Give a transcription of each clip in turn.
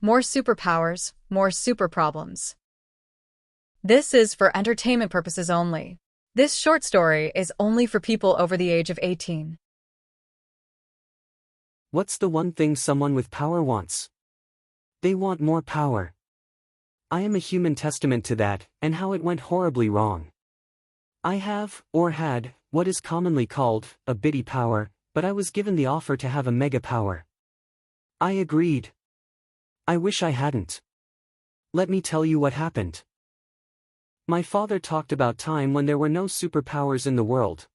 More superpowers, more super problems. This is for entertainment purposes only. This short story is only for people over the age of 18. What's the one thing someone with power wants? They want more power. I am a human testament to that, and how it went horribly wrong. I have, or had, what is commonly called, a bitty power, but I was given the offer to have a mega power. I agreed. I wish I hadn't. Let me tell you what happened. My father talked about time when there were no superpowers in the world.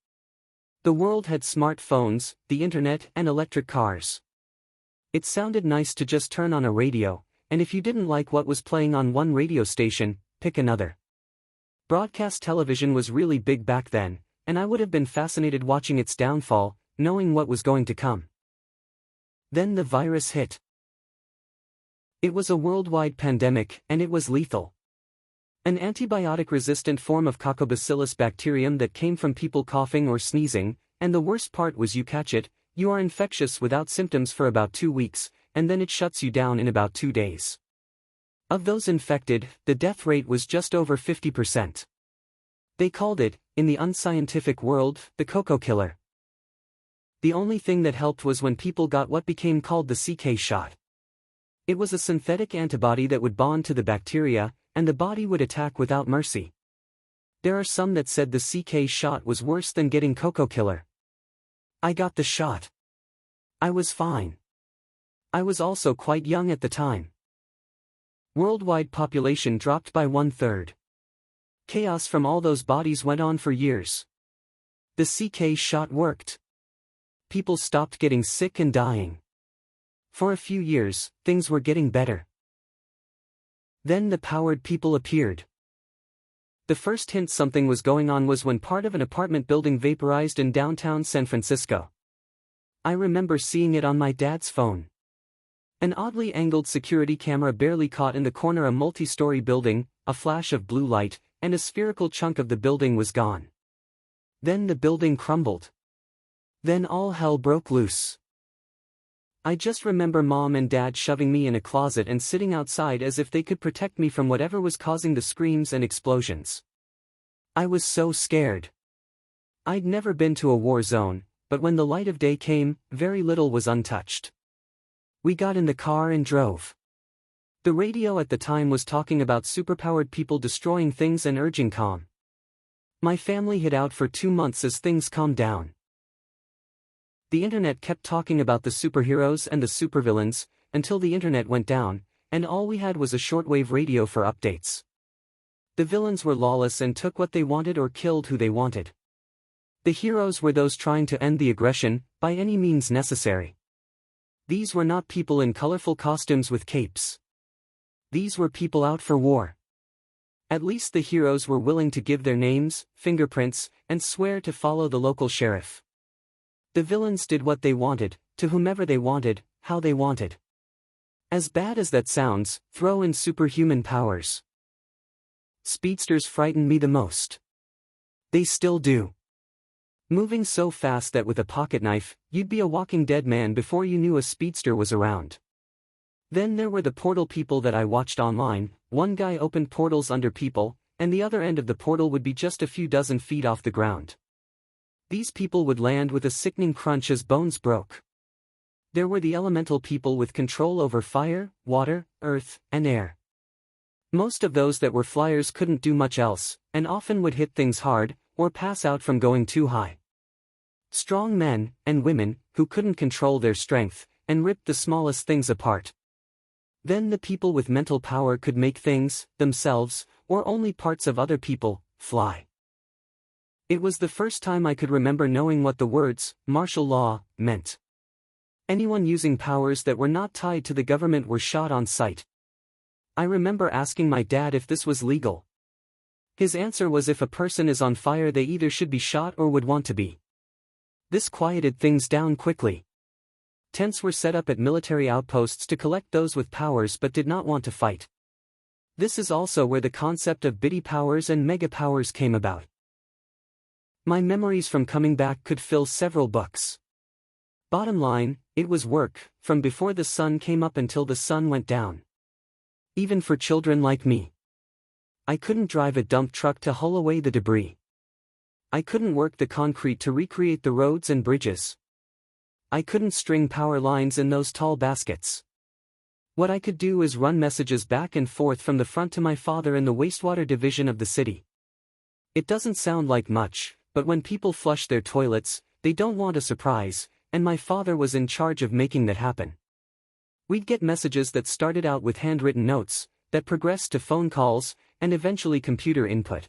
The world had smartphones, the internet, and electric cars. It sounded nice to just turn on a radio, and if you didn't like what was playing on one radio station, pick another. Broadcast television was really big back then, and I would have been fascinated watching its downfall, knowing what was going to come. Then the virus hit. It was a worldwide pandemic, and it was lethal. An antibiotic-resistant form of Coccobacillus bacterium that came from people coughing or sneezing, and the worst part was you catch it, you are infectious without symptoms for about 2 weeks, and then it shuts you down in about 2 days. Of those infected, the death rate was just over 50%. They called it, in the unscientific world, the cocoa killer. The only thing that helped was when people got what became called the CK shot. It was a synthetic antibody that would bond to the bacteria, and the body would attack without mercy. There are some that said the CK shot was worse than getting cocoa killer. I got the shot. I was fine. I was also quite young at the time. Worldwide population dropped by 1/3. Chaos from all those bodies went on for years. The CK shot worked. People stopped getting sick and dying. For a few years, things were getting better. Then the powered people appeared. The first hint something was going on was when part of an apartment building vaporized in downtown San Francisco. I remember seeing it on my dad's phone. An oddly angled security camera barely caught in the corner a multi-story building, a flash of blue light, and a spherical chunk of the building was gone. Then the building crumbled. Then all hell broke loose. I just remember Mom and Dad shoving me in a closet and sitting outside as if they could protect me from whatever was causing the screams and explosions. I was so scared. I'd never been to a war zone, but when the light of day came, very little was untouched. We got in the car and drove. The radio at the time was talking about superpowered people destroying things and urging calm. My family hid out for 2 months as things calmed down. The internet kept talking about the superheroes and the supervillains, until the internet went down, and all we had was a shortwave radio for updates. The villains were lawless and took what they wanted or killed who they wanted. The heroes were those trying to end the aggression, by any means necessary. These were not people in colorful costumes with capes. These were people out for war. At least the heroes were willing to give their names, fingerprints, and swear to follow the local sheriff. The villains did what they wanted, to whomever they wanted, how they wanted. As bad as that sounds, throw in superhuman powers. Speedsters frighten me the most. They still do. Moving so fast that with a pocket knife, you'd be a walking dead man before you knew a speedster was around. Then there were the portal people that I watched online. One guy opened portals under people, and the other end of the portal would be just a few dozen feet off the ground. These people would land with a sickening crunch as bones broke. There were the elemental people with control over fire, water, earth, and air. Most of those that were flyers couldn't do much else, and often would hit things hard, or pass out from going too high. Strong men, and women, who couldn't control their strength, and ripped the smallest things apart. Then the people with mental power could make things, themselves, or only parts of other people, fly. It was the first time I could remember knowing what the words, martial law, meant. Anyone using powers that were not tied to the government were shot on sight. I remember asking my dad if this was legal. His answer was if a person is on fire they either should be shot or would want to be. This quieted things down quickly. Tents were set up at military outposts to collect those with powers but did not want to fight. This is also where the concept of bitty powers and mega powers came about. My memories from coming back could fill several books. Bottom line, it was work, from before the sun came up until the sun went down. even for children like me. I couldn't drive a dump truck to haul away the debris. I couldn't work the concrete to recreate the roads and bridges. I couldn't string power lines in those tall baskets. What I could do is run messages back and forth from the front to my father in the wastewater division of the city. It doesn't sound like much, but when people flush their toilets, they don't want a surprise, and my father was in charge of making that happen. We'd get messages that started out with handwritten notes, that progressed to phone calls, and eventually computer input.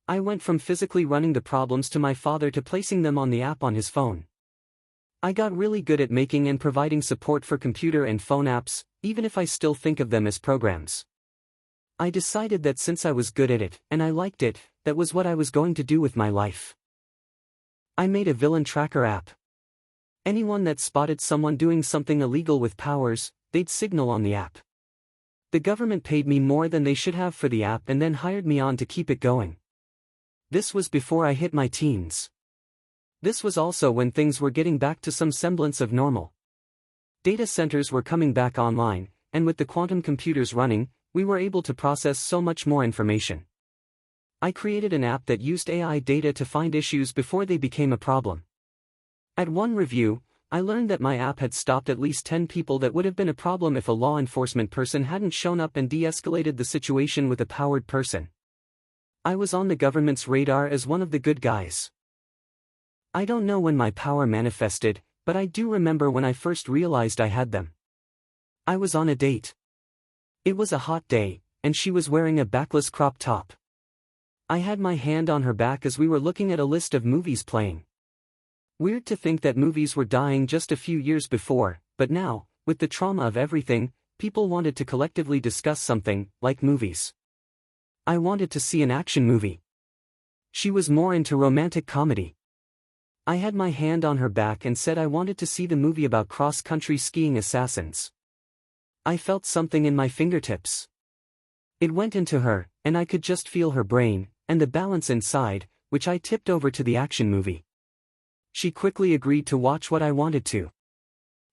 I went from physically running the problems to my father to placing them on the app on his phone. I got really good at making and providing support for computer and phone apps, even if I still think of them as programs. I decided that since I was good at it, and I liked it, that was what I was going to do with my life. I made a villain tracker app. Anyone that spotted someone doing something illegal with powers, they'd signal on the app. The government paid me more than they should have for the app and then hired me on to keep it going. This was before I hit my teens. This was also when things were getting back to some semblance of normal. Data centers were coming back online, and with the quantum computers running, we were able to process so much more information. I created an app that used AI data to find issues before they became a problem. At one review, I learned that my app had stopped at least 10 people that would have been a problem if a law enforcement person hadn't shown up and de-escalated the situation with a powered person. I was on the government's radar as one of the good guys. I don't know when my power manifested, but I do remember when I first realized I had them. I was on a date. It was a hot day, and she was wearing a backless crop top. I had my hand on her back as we were looking at a list of movies playing. Weird to think that movies were dying just a few years before, but now, with the trauma of everything, people wanted to collectively discuss something, like movies. I wanted to see an action movie. She was more into romantic comedy. I had my hand on her back and said I wanted to see the movie about cross-country skiing assassins. I felt something in my fingertips. It went into her, and I could just feel her brain, and the balance inside, which I tipped over to the action movie. She quickly agreed to watch what I wanted to.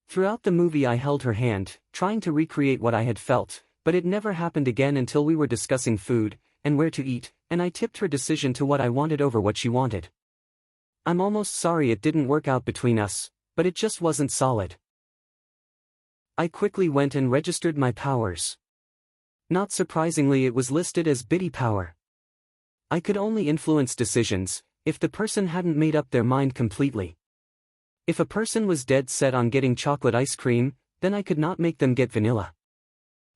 Throughout the movie I held her hand, trying to recreate what I had felt, but it never happened again until we were discussing food, and where to eat, and I tipped her decision to what I wanted over what she wanted. I'm almost sorry it didn't work out between us, but it just wasn't solid. I quickly went and registered my powers. Not surprisingly, it was listed as biddy power. I could only influence decisions if the person hadn't made up their mind completely. If a person was dead set on getting chocolate ice cream, then I could not make them get vanilla.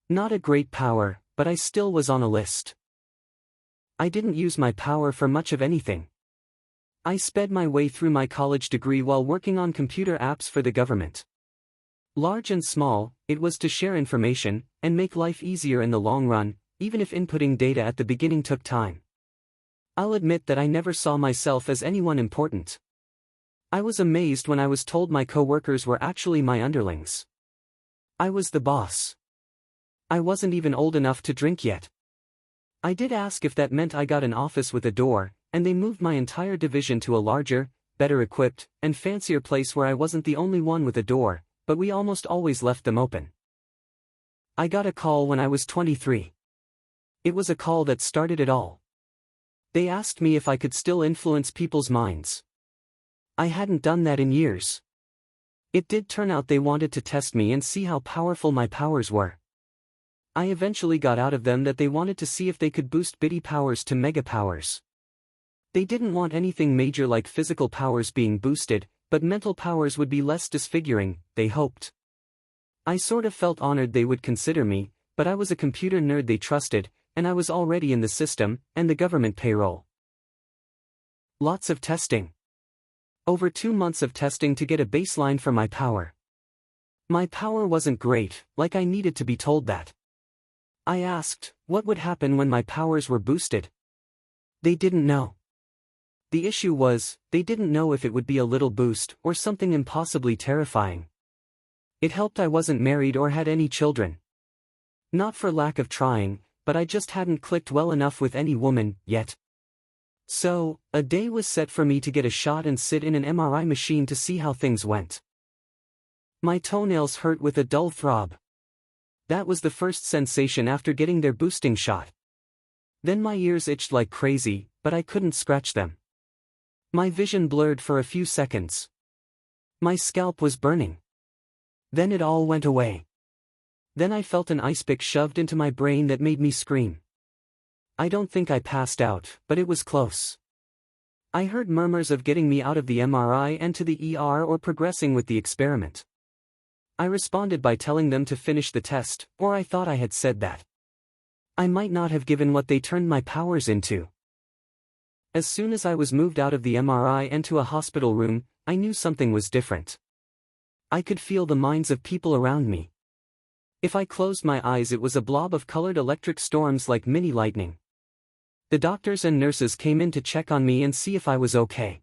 Not a great power, but I still was on a list. I didn't use my power for much of anything. I sped my way through my college degree while working on computer apps for the government. Large and small, it was to share information and make life easier in the long run, even if inputting data at the beginning took time. I'll admit that I never saw myself as anyone important. I was amazed when I was told my co-workers were actually my underlings. I was the boss. I wasn't even old enough to drink yet. I did ask if that meant I got an office with a door, and they moved my entire division to a larger, better equipped, and fancier place where I wasn't the only one with a door, but we almost always left them open. I got a call when I was 23. It was a call that started it all. They asked me if I could still influence people's minds. I hadn't done that in years. It did turn out they wanted to test me and see how powerful my powers were. I eventually got out of them that they wanted to see if they could boost biddy powers to mega powers. They didn't want anything major like physical powers being boosted, but mental powers would be less disfiguring, they hoped. I sort of felt honored they would consider me, but I was a computer nerd they trusted, and I was already in the system, and the government payroll. Lots of testing. Over 2 months of testing to get a baseline for my power. My power wasn't great, like I needed to be told that. I asked, what would happen when my powers were boosted? They didn't know. The issue was, they didn't know if it would be a little boost or something impossibly terrifying. It helped I wasn't married or had any children. Not for lack of trying, but I just hadn't clicked well enough with any woman, yet. So, a day was set for me to get a shot and sit in an MRI machine to see how things went. My toenails hurt with a dull throb. That was the first sensation after getting their boosting shot. Then my ears itched like crazy, but I couldn't scratch them. My vision blurred for a few seconds. My scalp was burning. Then it all went away. Then I felt an ice pick shoved into my brain that made me scream. I don't think I passed out, but it was close. I heard murmurs of getting me out of the MRI and to the ER or progressing with the experiment. I responded by telling them to finish the test, or I thought I had said that. I might not have given what they turned my powers into. As soon as I was moved out of the MRI and to a hospital room, I knew something was different. I could feel the minds of people around me. If I closed my eyes, it was a blob of colored electric storms like mini lightning. The doctors and nurses came in to check on me and see if I was okay.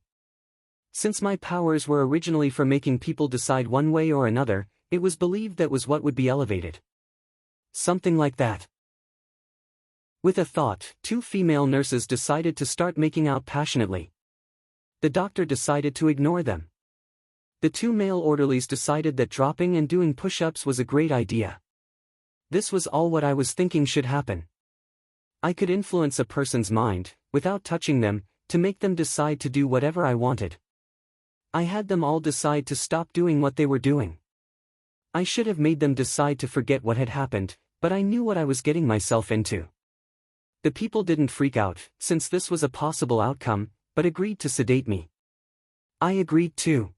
Since my powers were originally for making people decide one way or another, it was believed that was what would be elevated. Something like that. With a thought, 2 female nurses decided to start making out passionately. The doctor decided to ignore them. The 2 male orderlies decided that dropping and doing push-ups was a great idea. This was all what I was thinking should happen. I could influence a person's mind, without touching them, to make them decide to do whatever I wanted. I had them all decide to stop doing what they were doing. I should have made them decide to forget what had happened, but I knew what I was getting myself into. The people didn't freak out, since this was a possible outcome, but agreed to sedate me. I agreed too.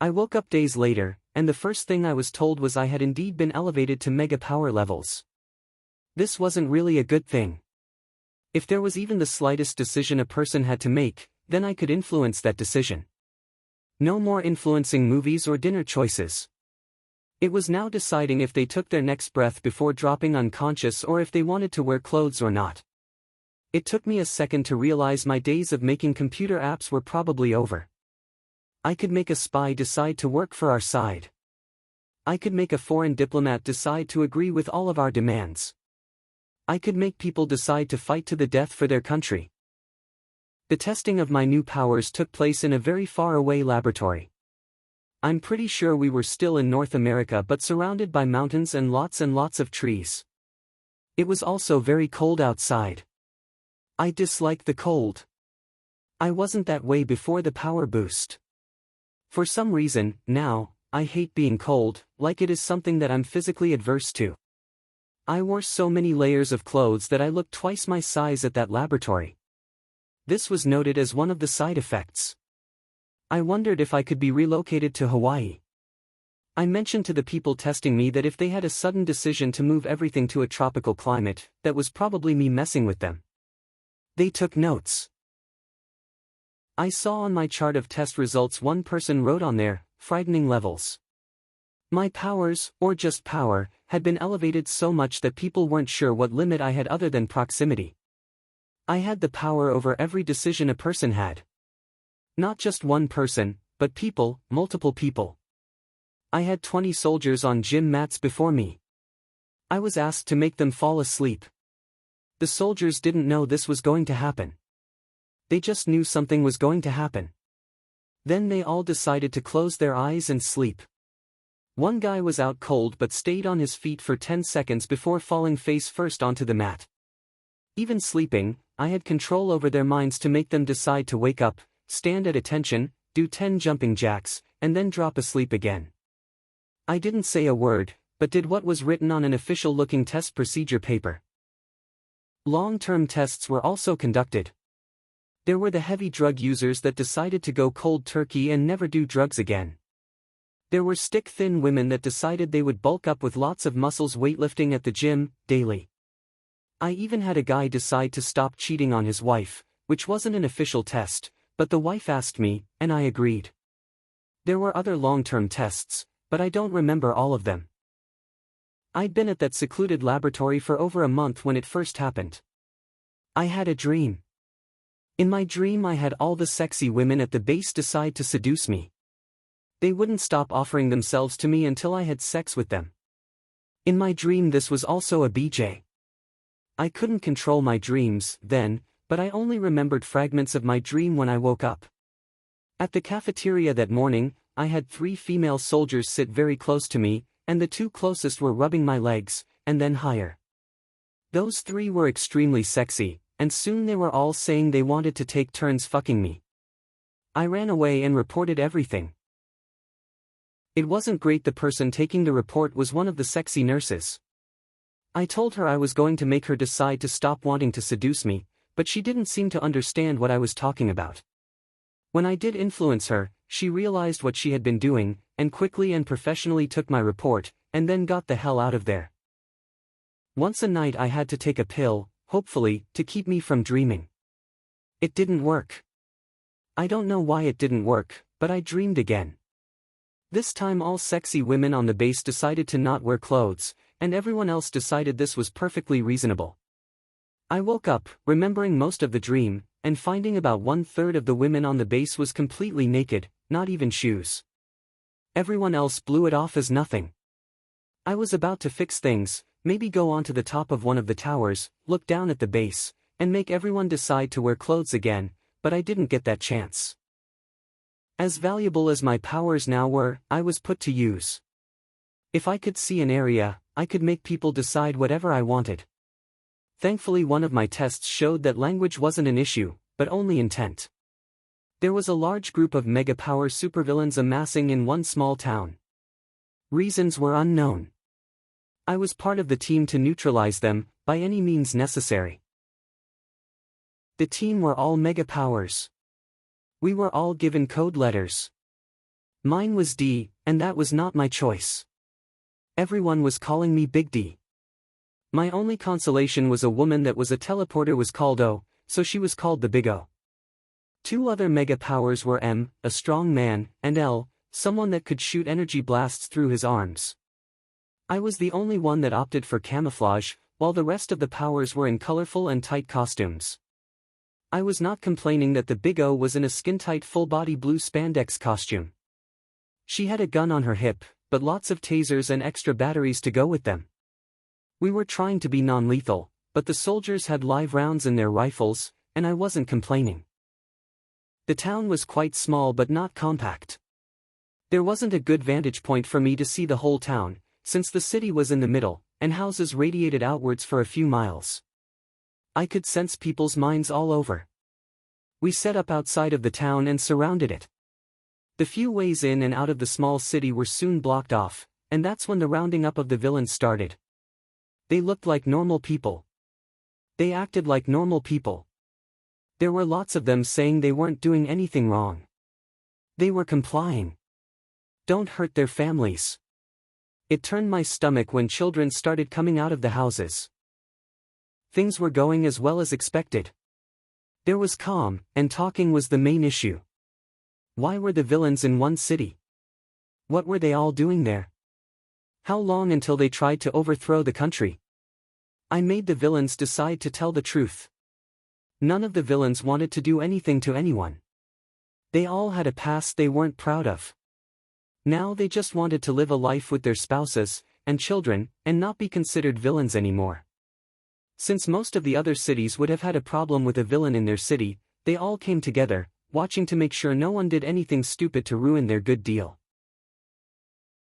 I woke up days later, and the first thing I was told was I had indeed been elevated to mega power levels. This wasn't really a good thing. If there was even the slightest decision a person had to make, then I could influence that decision. No more influencing movies or dinner choices. It was now deciding if they took their next breath before dropping unconscious or if they wanted to wear clothes or not. It took me a second to realize my days of making computer apps were probably over. I could make a spy decide to work for our side. I could make a foreign diplomat decide to agree with all of our demands. I could make people decide to fight to the death for their country. The testing of my new powers took place in a very far-away laboratory. I'm pretty sure we were still in North America but surrounded by mountains and lots of trees. It was also very cold outside. I disliked the cold. I wasn't that way before the power boost. For some reason, now, I hate being cold, like it is something that I'm physically adverse to. I wore so many layers of clothes that I looked twice my size at that laboratory. This was noted as one of the side effects. I wondered if I could be relocated to Hawaii. I mentioned to the people testing me that if they had a sudden decision to move everything to a tropical climate, that was probably me messing with them. They took notes. I saw on my chart of test results one person wrote on there, frightening levels. My powers, or just power, had been elevated so much that people weren't sure what limit I had other than proximity. I had the power over every decision a person had. Not just one person, but people, multiple people. I had 20 soldiers on gym mats before me. I was asked to make them fall asleep. The soldiers didn't know this was going to happen. They just knew something was going to happen. Then they all decided to close their eyes and sleep. One guy was out cold but stayed on his feet for 10 seconds before falling face first onto the mat. Even sleeping, I had control over their minds to make them decide to wake up, stand at attention, do 10 jumping jacks, and then drop asleep again. I didn't say a word, but did what was written on an official-looking test procedure paper. Long-term tests were also conducted. There were the heavy drug users that decided to go cold turkey and never do drugs again. There were stick-thin women that decided they would bulk up with lots of muscles weightlifting at the gym, daily. I even had a guy decide to stop cheating on his wife, which wasn't an official test, but the wife asked me, and I agreed. There were other long-term tests, but I don't remember all of them. I'd been at that secluded laboratory for over a month when it first happened. I had a dream. In my dream I had all the sexy women at the base decide to seduce me. They wouldn't stop offering themselves to me until I had sex with them. In my dream this was also a BJ. I couldn't control my dreams then, but I only remembered fragments of my dream when I woke up. At the cafeteria that morning, I had 3 female soldiers sit very close to me, and the two closest were rubbing my legs, and then higher. Those three were extremely sexy, and soon they were all saying they wanted to take turns fucking me. I ran away and reported everything. It wasn't great. The person taking the report was one of the sexy nurses. I told her I was going to make her decide to stop wanting to seduce me, but she didn't seem to understand what I was talking about. When I did influence her, she realized what she had been doing, and quickly and professionally took my report, and then got the hell out of there. Once a night I had to take a pill, hopefully, to keep me from dreaming. It didn't work. I don't know why it didn't work, but I dreamed again. This time all sexy women on the base decided to not wear clothes, and everyone else decided this was perfectly reasonable. I woke up, remembering most of the dream, and finding about 1/3 of the women on the base was completely naked, not even shoes. Everyone else blew it off as nothing. I was about to fix things, maybe go onto the top of one of the towers, look down at the base, and make everyone decide to wear clothes again, but I didn't get that chance. As valuable as my powers now were, I was put to use. If I could see an area, I could make people decide whatever I wanted. Thankfully one of my tests showed that language wasn't an issue, but only intent. There was a large group of mega-power supervillains amassing in one small town. Reasons were unknown. I was part of the team to neutralize them, by any means necessary. The team were all mega-powers. We were all given code letters. Mine was D, and that was not my choice. Everyone was calling me Big D. My only consolation was a woman that was a teleporter was called O, so she was called the Big O. Two other mega powers were M, a strong man, and L, someone that could shoot energy blasts through his arms. I was the only one that opted for camouflage, while the rest of the powers were in colorful and tight costumes. I was not complaining that the Big O was in a skin-tight full-body blue spandex costume. She had a gun on her hip, but lots of tasers and extra batteries to go with them. We were trying to be non-lethal, but the soldiers had live rounds in their rifles, and I wasn't complaining. The town was quite small but not compact. There wasn't a good vantage point for me to see the whole town, since the city was in the middle, and houses radiated outwards for a few miles. I could sense people's minds all over. We set up outside of the town and surrounded it. The few ways in and out of the small city were soon blocked off, and that's when the rounding up of the villains started. They looked like normal people. They acted like normal people. There were lots of them saying they weren't doing anything wrong. They were complying. Don't hurt their families. It turned my stomach when children started coming out of the houses. Things were going as well as expected. There was calm, and talking was the main issue. Why were the villains in one city? What were they all doing there? How long until they tried to overthrow the country? I made the villains decide to tell the truth. None of the villains wanted to do anything to anyone. They all had a past they weren't proud of. Now they just wanted to live a life with their spouses and children, and not be considered villains anymore. Since most of the other cities would have had a problem with a villain in their city, they all came together, watching to make sure no one did anything stupid to ruin their good deal.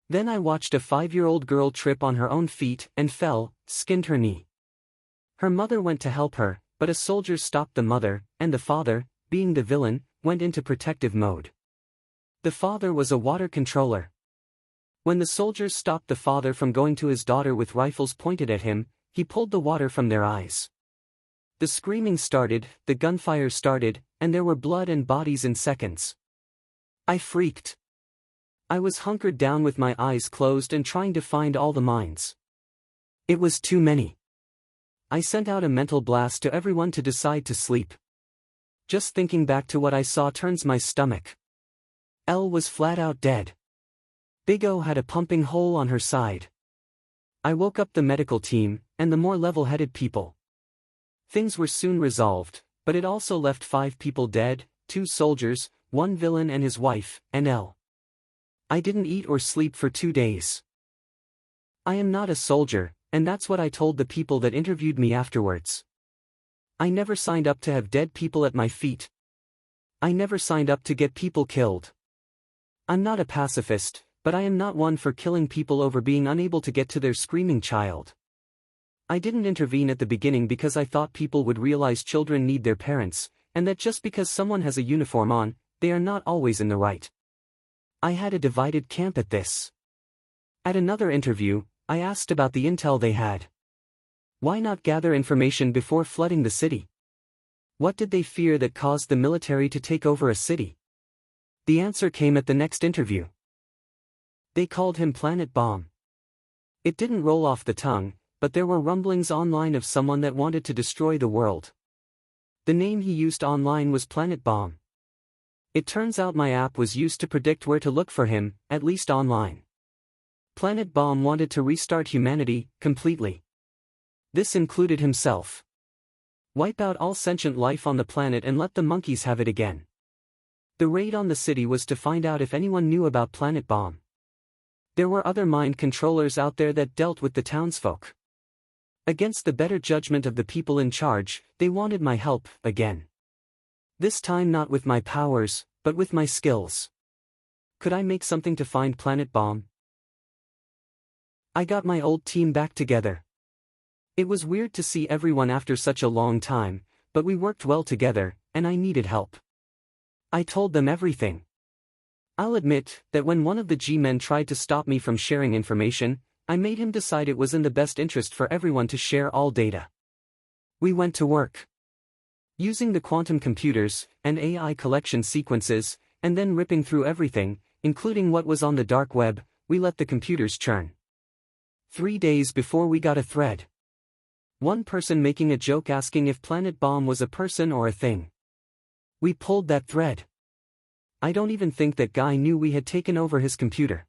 Then I watched a 5-year-old girl trip on her own feet and fell, skinned her knee. Her mother went to help her, but a soldier stopped the mother, and the father, being the villain, went into protective mode. The father was a water controller. When the soldiers stopped the father from going to his daughter with rifles pointed at him, he pulled the water from their eyes. The screaming started, the gunfire started, and there were blood and bodies in seconds. I freaked. I was hunkered down with my eyes closed and trying to find all the minds. It was too many. I sent out a mental blast to everyone to decide to sleep. Just thinking back to what I saw turns my stomach. L was flat out dead. Big O had a pumping hole on her side. I woke up the medical team, and the more level-headed people. Things were soon resolved, but it also left 5 people dead, 2 soldiers, 1 villain and his wife, and L. I didn't eat or sleep for 2 days. I am not a soldier, and that's what I told the people that interviewed me afterwards. I never signed up to have dead people at my feet. I never signed up to get people killed. I'm not a pacifist, but I am not one for killing people over being unable to get to their screaming child. I didn't intervene at the beginning because I thought people would realize children need their parents, and that just because someone has a uniform on, they are not always in the right. I had a divided camp at this. At another interview, I asked about the intel they had. Why not gather information before flooding the city? What did they fear that caused the military to take over a city? The answer came at the next interview. They called him Planet Bomb. It didn't roll off the tongue, but there were rumblings online of someone that wanted to destroy the world. The name he used online was Planet Bomb. It turns out my app was used to predict where to look for him, at least online. Planet Bomb wanted to restart humanity, completely. This included himself. Wipe out all sentient life on the planet and let the monkeys have it again. The raid on the city was to find out if anyone knew about Planet Bomb. There were other mind controllers out there that dealt with the townsfolk. Against the better judgment of the people in charge, they wanted my help, again. This time not with my powers, but with my skills. Could I make something to find Planet Bomb? I got my old team back together. It was weird to see everyone after such a long time, but we worked well together, and I needed help. I told them everything. I'll admit that when one of the G-men tried to stop me from sharing information, I made him decide it was in the best interest for everyone to share all data. We went to work. Using the quantum computers, and AI collection sequences, and then ripping through everything, including what was on the dark web, we let the computers churn. 3 days before we got a thread. One person making a joke asking if Planet Bomb was a person or a thing. We pulled that thread. I don't even think that guy knew we had taken over his computer.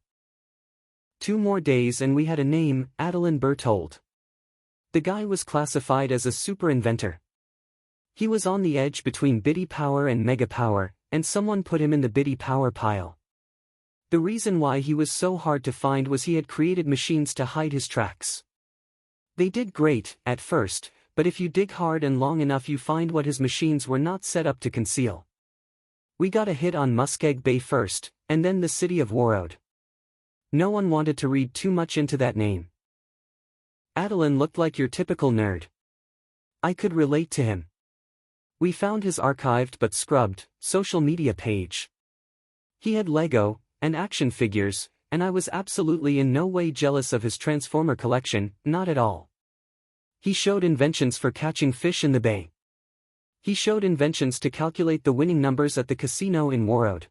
2 more days and we had a name, Adeline Berthold. The guy was classified as a super inventor. He was on the edge between bitty power and mega power, and someone put him in the bitty power pile. The reason why he was so hard to find was he had created machines to hide his tracks. They did great, at first, but if you dig hard and long enough you find what his machines were not set up to conceal. We got a hit on Muskeg Bay first, and then the city of Warroad. No one wanted to read too much into that name. Adeline looked like your typical nerd. I could relate to him. We found his archived but scrubbed social media page. He had Lego and action figures, and I was absolutely in no way jealous of his Transformer collection, not at all. He showed inventions for catching fish in the bay. He showed inventions to calculate the winning numbers at the casino in Warroad.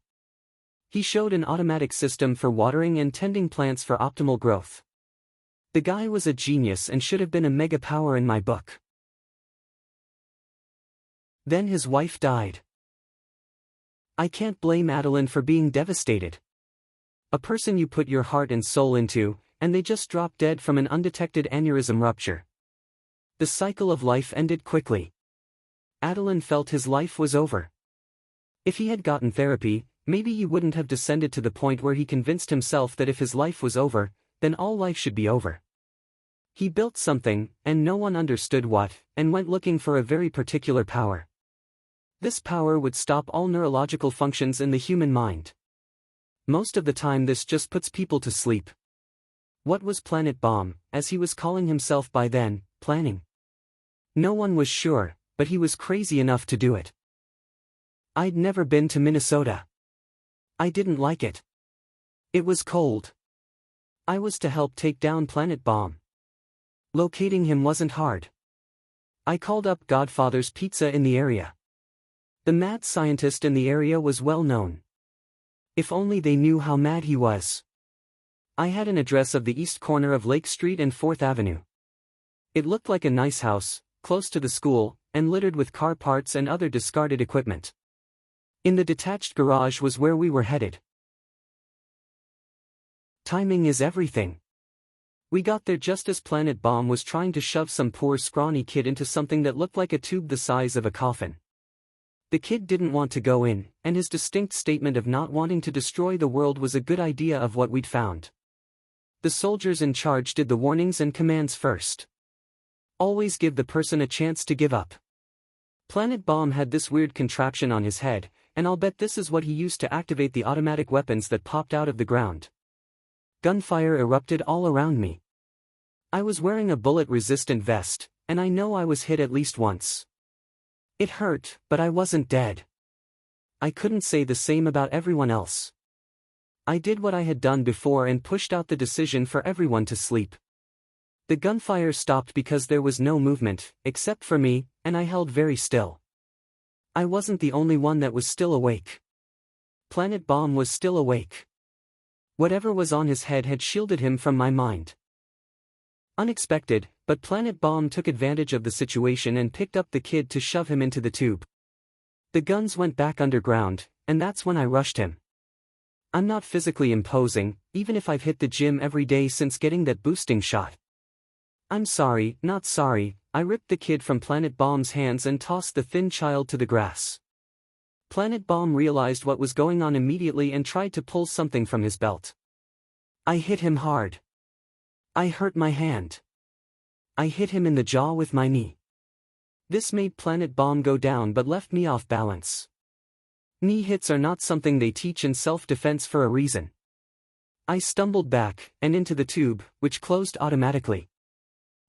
He showed an automatic system for watering and tending plants for optimal growth. The guy was a genius and should have been a mega power in my book. Then his wife died. I can't blame Adeline for being devastated. A person you put your heart and soul into, and they just drop dead from an undetected aneurysm rupture. The cycle of life ended quickly. Adeline felt his life was over. If he had gotten therapy, maybe he wouldn't have descended to the point where he convinced himself that if his life was over, then all life should be over. He built something, and no one understood what, and went looking for a very particular power. This power would stop all neurological functions in the human mind. Most of the time this just puts people to sleep. What was Planet Bomb, as he was calling himself by then, planning? No one was sure, but he was crazy enough to do it. I'd never been to Minnesota. I didn't like it. It was cold. I was to help take down Planet Bomb. Locating him wasn't hard. I called up Godfather's Pizza in the area. The mad scientist in the area was well known. If only they knew how mad he was. I had an address of the east corner of Lake Street and 4th Avenue. It looked like a nice house, close to the school, and littered with car parts and other discarded equipment. In the detached garage was where we were headed. Timing is everything. We got there just as Planet Bomb was trying to shove some poor scrawny kid into something that looked like a tube the size of a coffin. The kid didn't want to go in, and his distinct statement of not wanting to destroy the world was a good idea of what we'd found. The soldiers in charge did the warnings and commands first. Always give the person a chance to give up. Planet Bomb had this weird contraption on his head, and I'll bet this is what he used to activate the automatic weapons that popped out of the ground. Gunfire erupted all around me. I was wearing a bullet-resistant vest, and I know I was hit at least once. It hurt, but I wasn't dead. I couldn't say the same about everyone else. I did what I had done before and pushed out the decision for everyone to sleep. The gunfire stopped because there was no movement, except for me, and I held very still. I wasn't the only one that was still awake. Planet Bomb was still awake. Whatever was on his head had shielded him from my mind. Unexpected, but Planet Bomb took advantage of the situation and picked up the kid to shove him into the tube. The guns went back underground, and that's when I rushed him. I'm not physically imposing, even if I've hit the gym every day since getting that boosting shot. I'm sorry, not sorry. I ripped the kid from Planet Bomb's hands and tossed the thin child to the grass. Planet Bomb realized what was going on immediately and tried to pull something from his belt. I hit him hard. I hurt my hand. I hit him in the jaw with my knee. This made Planet Bomb go down but left me off balance. Knee hits are not something they teach in self-defense for a reason. I stumbled back, and into the tube, which closed automatically.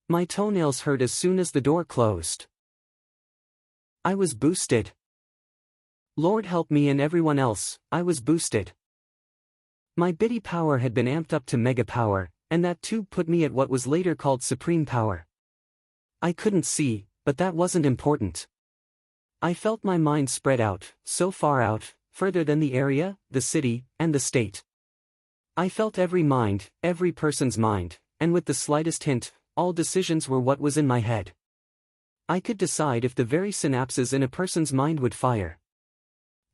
My toenails hurt as soon as the door closed. I was boosted. Lord help me and everyone else, I was boosted. My bitty power had been amped up to mega power, and that tube put me at what was later called supreme power. I couldn't see, but that wasn't important. I felt my mind spread out, so far out, further than the area, the city, and the state. I felt every mind, every person's mind, and with the slightest hint, all decisions were what was in my head. I could decide if the very synapses in a person's mind would fire.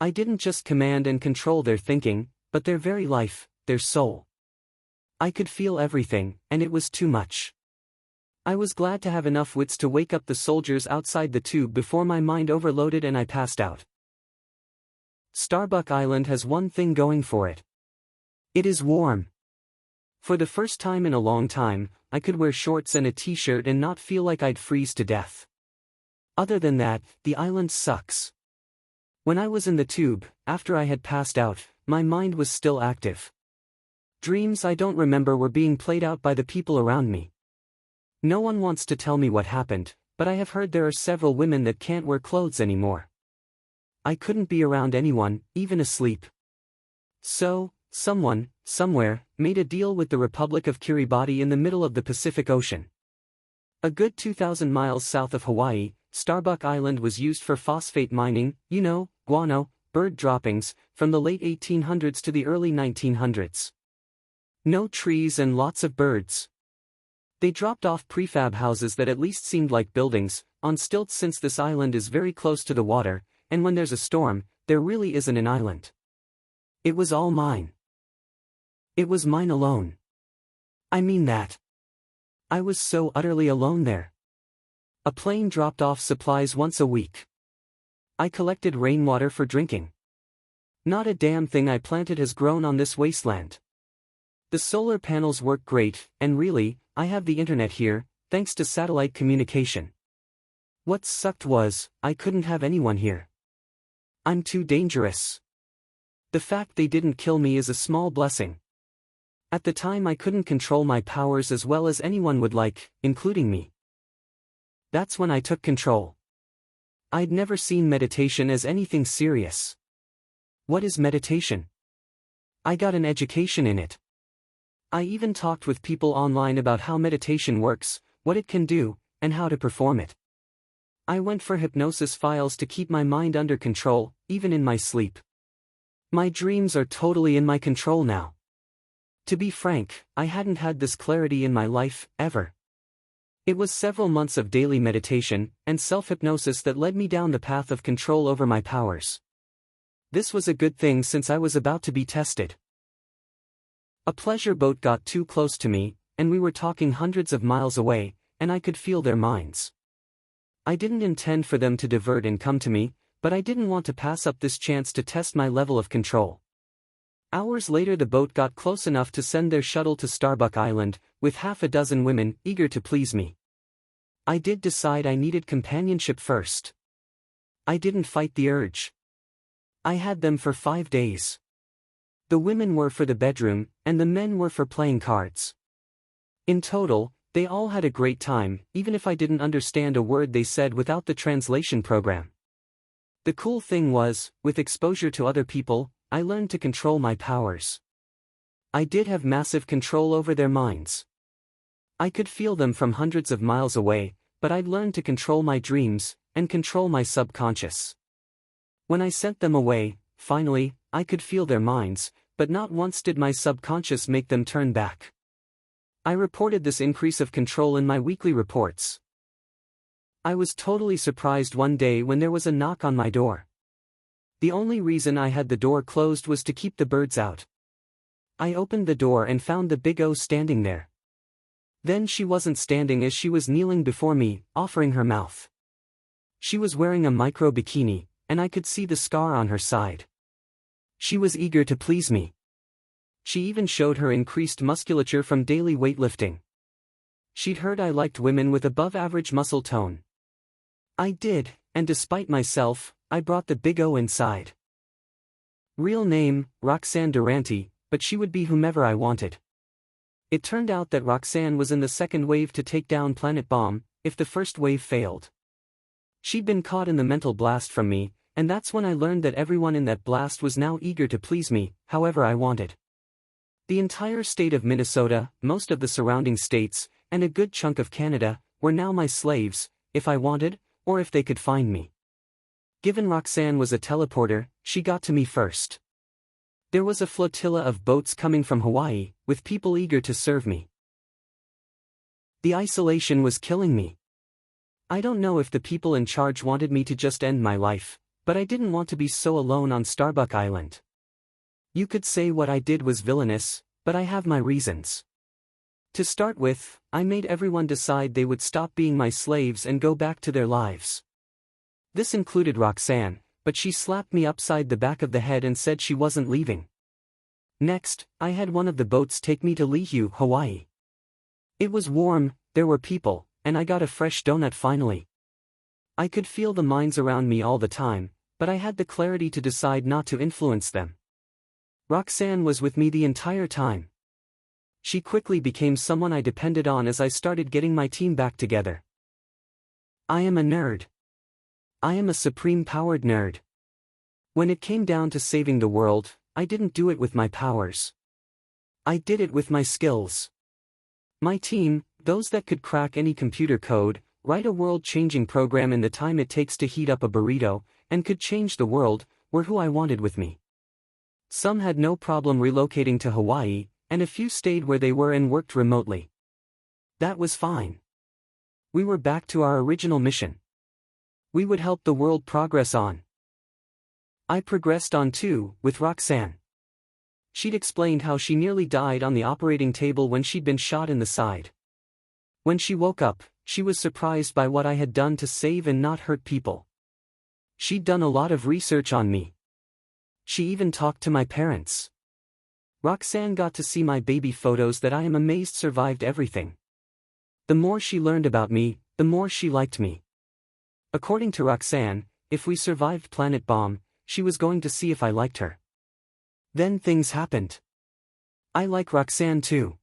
I didn't just command and control their thinking, but their very life, their soul. I could feel everything, and it was too much. I was glad to have enough wits to wake up the soldiers outside the tube before my mind overloaded and I passed out. Starbuck Island has one thing going for it. It is warm. For the first time in a long time, I could wear shorts and a t-shirt and not feel like I'd freeze to death. Other than that, the island sucks. When I was in the tube, after I had passed out, my mind was still active. Dreams I don't remember were being played out by the people around me. No one wants to tell me what happened, but I have heard there are several women that can't wear clothes anymore. I couldn't be around anyone, even asleep. So, someone, somewhere, made a deal with the Republic of Kiribati in the middle of the Pacific Ocean. A good 2,000 miles south of Hawaii, Starbuck Island was used for phosphate mining, guano, bird droppings, from the late 1800s to the early 1900s. No trees and lots of birds. They dropped off prefab houses that at least seemed like buildings, on stilts since this island is very close to the water, and when there's a storm, there really isn't an island. It was all mine. It was mine alone. I mean that. I was so utterly alone there. A plane dropped off supplies once a week. I collected rainwater for drinking. Not a damn thing I planted has grown on this wasteland. The solar panels work great, and really, I have the internet here, thanks to satellite communication. What sucked was, I couldn't have anyone here. I'm too dangerous. The fact they didn't kill me is a small blessing. At the time I couldn't control my powers as well as anyone would like, including me. That's when I took control. I'd never seen meditation as anything serious. What is meditation? I got an education in it. I even talked with people online about how meditation works, what it can do, and how to perform it. I went for hypnosis files to keep my mind under control, even in my sleep. My dreams are totally in my control now. To be frank, I hadn't had this clarity in my life, ever. It was several months of daily meditation and self-hypnosis that led me down the path of control over my powers. This was a good thing since I was about to be tested. A pleasure boat got too close to me, and we were talking hundreds of miles away, and I could feel their minds. I didn't intend for them to divert and come to me, but I didn't want to pass up this chance to test my level of control. Hours later the boat got close enough to send their shuttle to Starbuck Island, with half a dozen women eager to please me. I did decide I needed companionship first. I didn't fight the urge. I had them for 5 days. The women were for the bedroom, and the men were for playing cards. In total, they all had a great time, even if I didn't understand a word they said without the translation program. The cool thing was, with exposure to other people, I learned to control my powers. I did have massive control over their minds. I could feel them from hundreds of miles away, but I'd learned to control my dreams, and control my subconscious. When I sent them away, finally, I could feel their minds, but not once did my subconscious make them turn back. I reported this increase of control in my weekly reports. I was totally surprised one day when there was a knock on my door. The only reason I had the door closed was to keep the birds out. I opened the door and found the Big O standing there. Then she wasn't standing as she was kneeling before me, offering her mouth. She was wearing a micro bikini, and I could see the scar on her side. She was eager to please me. She even showed her increased musculature from daily weightlifting. She'd heard I liked women with above-average muscle tone. I did, and despite myself, I brought the Big O inside. Real name, Roxanne Durante, but she would be whomever I wanted. It turned out that Roxanne was in the second wave to take down Planet Bomb, if the first wave failed. She'd been caught in the mental blast from me, and that's when I learned that everyone in that blast was now eager to please me, however I wanted. The entire state of Minnesota, most of the surrounding states, and a good chunk of Canada, were now my slaves, if I wanted, or if they could find me. Given Roxanne was a teleporter, she got to me first. There was a flotilla of boats coming from Hawaii, with people eager to serve me. The isolation was killing me. I don't know if the people in charge wanted me to just end my life, but I didn't want to be so alone on Starbuck Island. You could say what I did was villainous, but I have my reasons. To start with, I made everyone decide they would stop being my slaves and go back to their lives. This included Roxanne, but she slapped me upside the back of the head and said she wasn't leaving. Next, I had one of the boats take me to Lihu, Hawaii. It was warm, there were people, and I got a fresh donut finally. I could feel the minds around me all the time, but I had the clarity to decide not to influence them. Roxanne was with me the entire time. She quickly became someone I depended on as I started getting my team back together. I am a nerd. I am a supreme-powered nerd. When it came down to saving the world, I didn't do it with my powers. I did it with my skills. My team, those that could crack any computer code, write a world-changing program in the time it takes to heat up a burrito, and could change the world, were who I wanted with me. Some had no problem relocating to Hawaii, and a few stayed where they were and worked remotely. That was fine. We were back to our original mission. We would help the world progress on. I progressed on too, with Roxanne. She'd explained how she nearly died on the operating table when she'd been shot in the side. When she woke up, she was surprised by what I had done to save and not hurt people. She'd done a lot of research on me. She even talked to my parents. Roxanne got to see my baby photos that I am amazed survived everything. The more she learned about me, the more she liked me. According to Roxanne, if we survived Planet Bomb, she was going to see if I liked her. Then things happened. I like Roxanne too.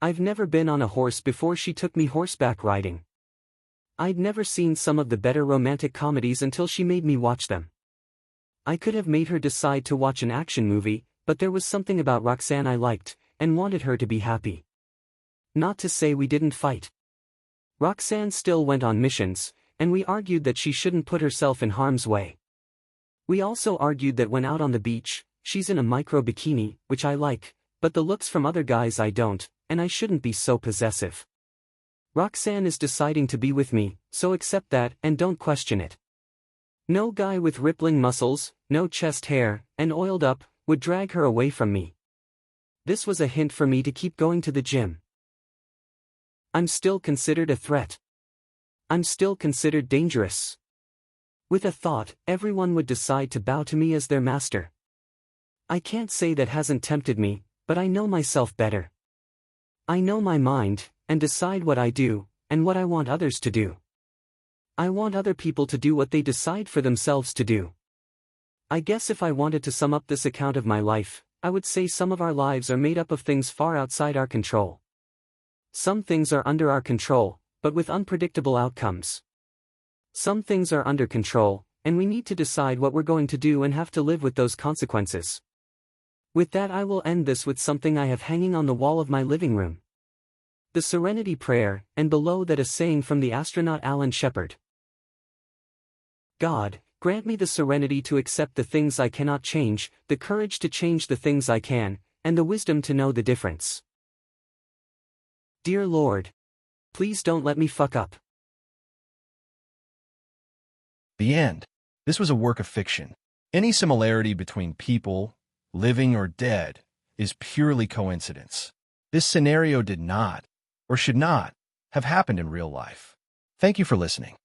I've never been on a horse before she took me horseback riding. I'd never seen some of the better romantic comedies until she made me watch them. I could have made her decide to watch an action movie, but there was something about Roxanne I liked, and wanted her to be happy. Not to say we didn't fight. Roxanne still went on missions, and we argued that she shouldn't put herself in harm's way. We also argued that when out on the beach, she's in a micro bikini, which I like, but the looks from other guys I don't, and I shouldn't be so possessive. Roxanne is deciding to be with me, so accept that and don't question it. No guy with rippling muscles, no chest hair, and oiled up, would drag her away from me. This was a hint for me to keep going to the gym. I'm still considered a threat. I'm still considered dangerous. With a thought, everyone would decide to bow to me as their master. I can't say that hasn't tempted me, but I know myself better. I know my mind, and decide what I do, and what I want others to do. I want other people to do what they decide for themselves to do. I guess if I wanted to sum up this account of my life, I would say some of our lives are made up of things far outside our control. Some things are under our control, but with unpredictable outcomes. Some things are under control, and we need to decide what we're going to do and have to live with those consequences. With that, I will end this with something I have hanging on the wall of my living room. The Serenity Prayer, and below that a saying from the astronaut Alan Shepard. God, grant me the serenity to accept the things I cannot change, the courage to change the things I can, and the wisdom to know the difference. Dear Lord, please don't let me fuck up. The end. This was a work of fiction. Any similarity between people, living or dead, is purely coincidence. This scenario did not, or should not, have happened in real life. Thank you for listening.